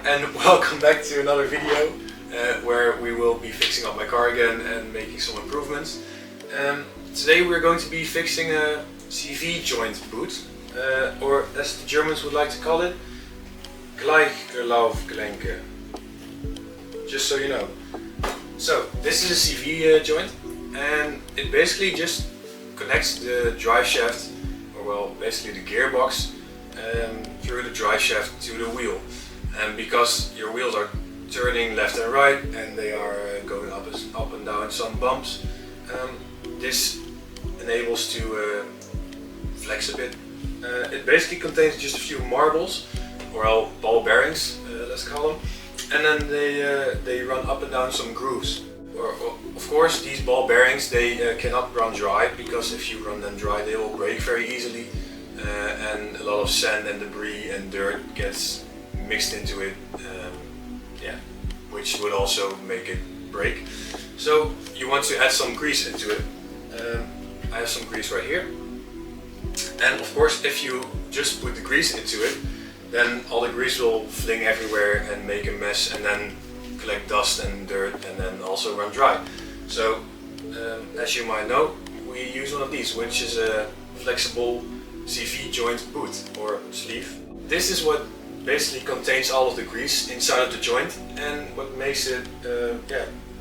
and welcome back to another video where we will be fixing up my car again and making some improvements. Today we're going to be fixing a CV joint boot, or as the Germans would like to call it, Gleichgelaufgelenke. Just so you know. So this is a CV joint, and it basically just connects the drive shaft, or well, basically the gearbox, through the drive shaft to the wheel. And because your wheels are turning left and right, and they are going up and down some bumps, this enables to flex a bit. It basically contains just a few marbles, or ball bearings, let's call them, and then they run up and down some grooves. Of course, these ball bearings, they cannot run dry, because if you run them dry they will break very easily, and a lot of sand and debris and dirt gets mixed into it, which would also make it break. So you want to add some grease into it. I have some grease right here, and of course if you just put the grease into it, then all the grease will fling everywhere and make a mess, and then collect dust and dirt, and then also run dry. So as you might know, we use one of these, which is a flexible CV joint boot or sleeve. This is what basically contains all of the grease inside of the joint, and what makes it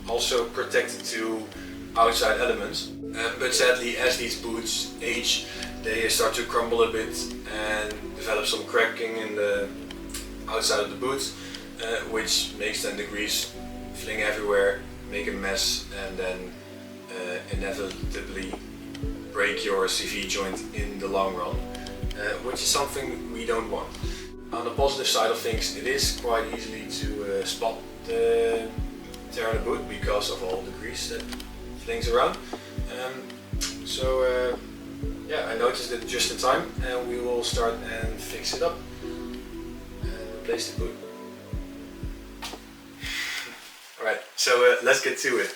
also protected to outside elements. But sadly, as these boots age, they start to crumble a bit and develop some cracking in the outside of the boots, which makes then the grease fling everywhere, make a mess, and then inevitably break your CV joint in the long run, which is something we don't want. On the positive side of things, it is quite easily to spot the tear in the boot because of all the grease that flings around. I noticed it just in time, and we will start and fix it up and replace the boot. Alright, so let's get to it.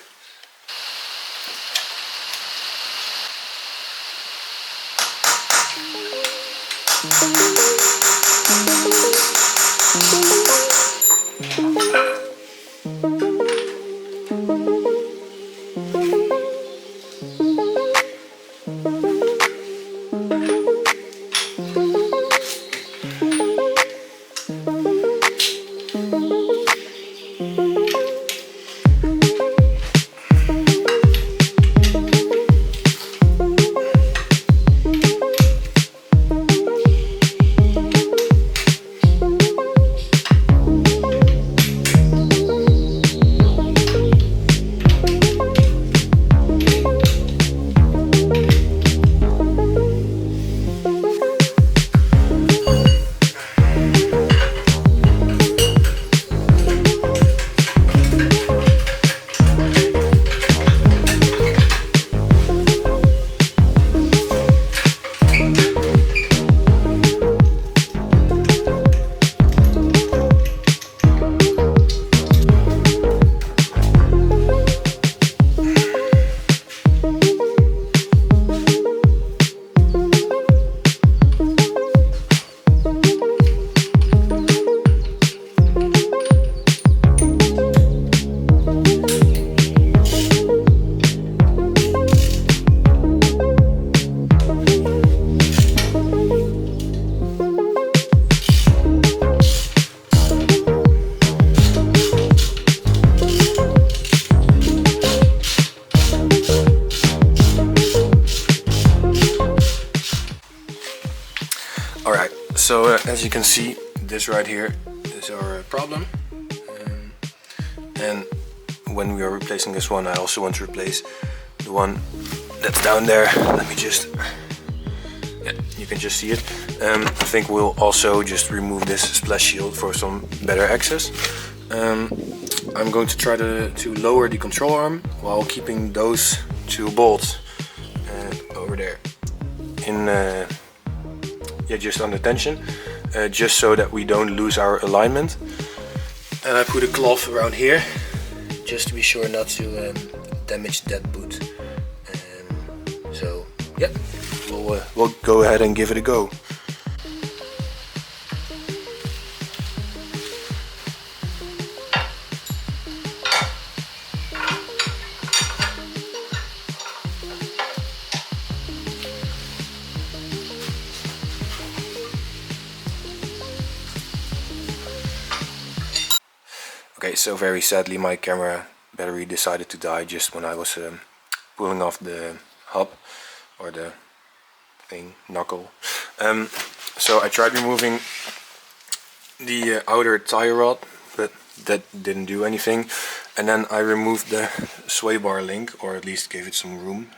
Alright, so as you can see, this right here is our problem, and when we are replacing this one, I also want to replace the one that's down there. Let me just, you can just see it. I think we'll also just remove this splash shield for some better access. I'm going to try to lower the control arm while keeping those two bolts over there in just under tension, just so that we don't lose our alignment. And I put a cloth around here just to be sure not to damage that boot. So yeah, we'll go ahead and give it a go. Okay, so very sadly my camera battery decided to die just when I was pulling off the hub or the thing, knuckle. So I tried removing the outer tie rod, but that didn't do anything. And then I removed the sway bar link, or at least gave it some room,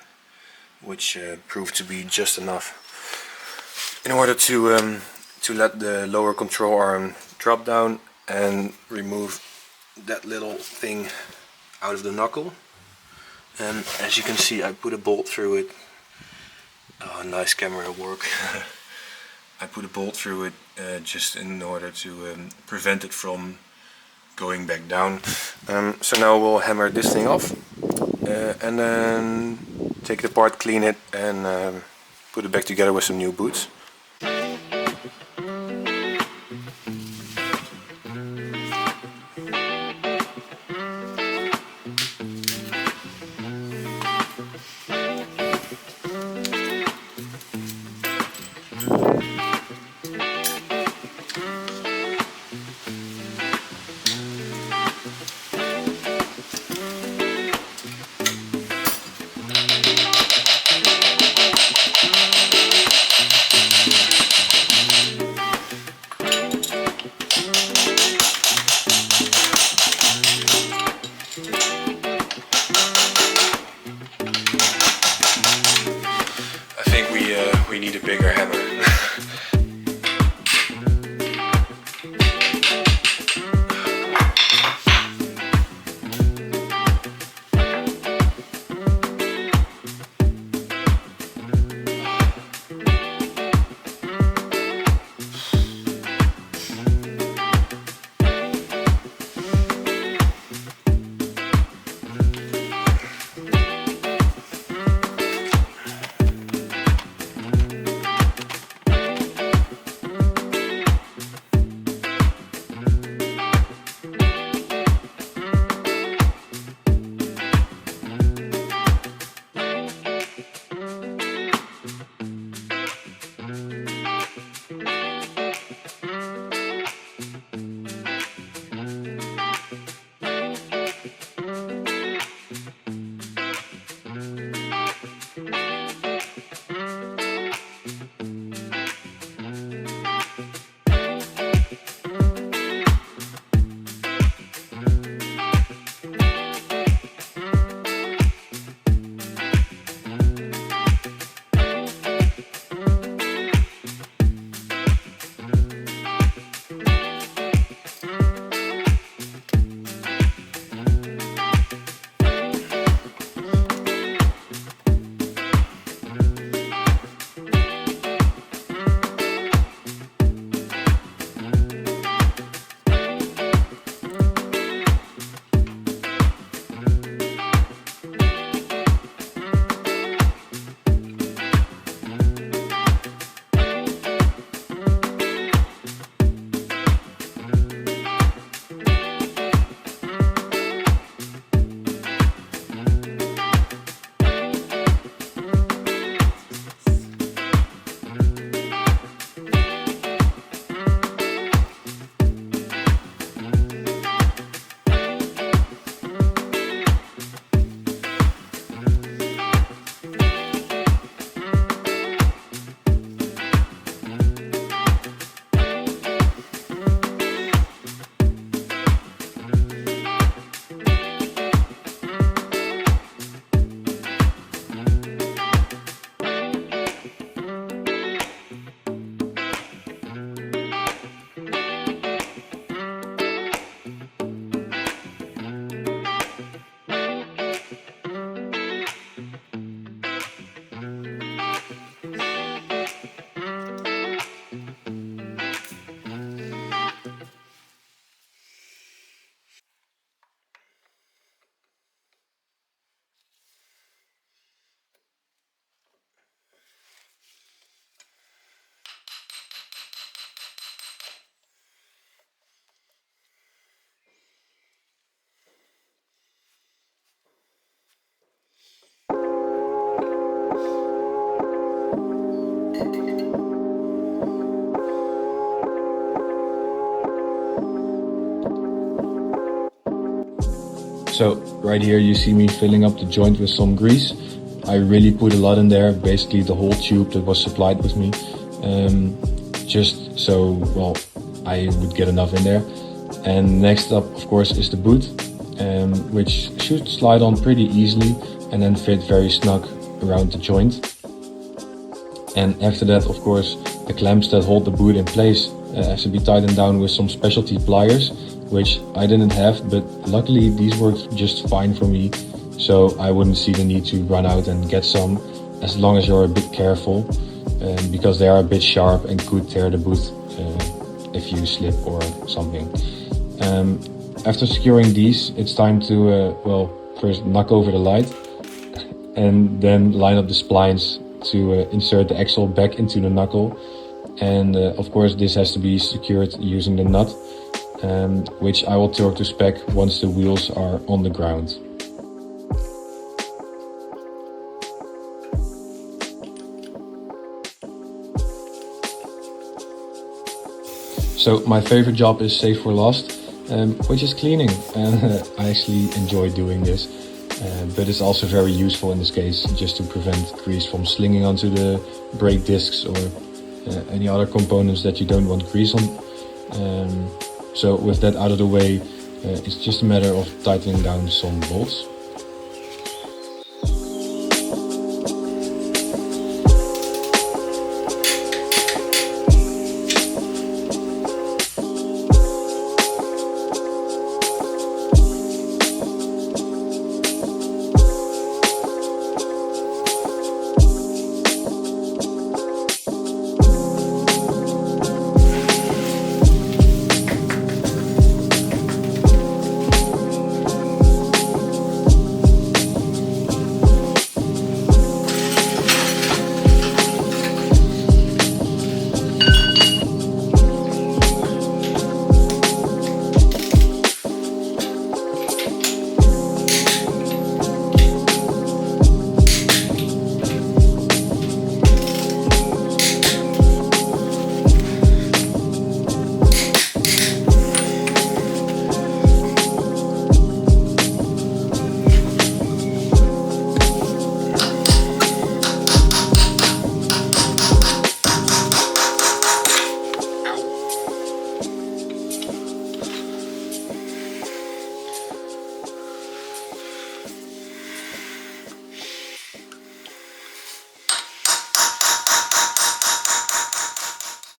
which proved to be just enough in order to let the lower control arm drop down and remove that little thing out of the knuckle. And as you can see, I put a bolt through it. Oh, nice camera work. I put a bolt through it just in order to prevent it from going back down. So now we'll hammer this thing off and then take it apart, clean it, and put it back together with some new boots. So right here you see me filling up the joint with some grease. I really put a lot in there, basically the whole tube that was supplied with me, just so, well, I would get enough in there. And next up, of course, is the boot, which should slide on pretty easily and then fit very snug around the joint. And after that, of course, the clamps that hold the boot in place has to be tightened down with some specialty pliers, which I didn't have, but luckily these worked just fine for me, so I wouldn't see the need to run out and get some, as long as you're a bit careful, because they are a bit sharp and could tear the boot if you slip or something. After securing these, it's time to, first knock over the light and then line up the splines to insert the axle back into the knuckle. And of course this has to be secured using the nut, which I will torque to spec once the wheels are on the ground. So my favorite job is saved for last, which is cleaning, and I actually enjoy doing this. But it's also very useful in this case, just to prevent grease from slinging onto the brake discs or any other components that you don't want grease on. So with that out of the way, it's just a matter of tightening down some bolts.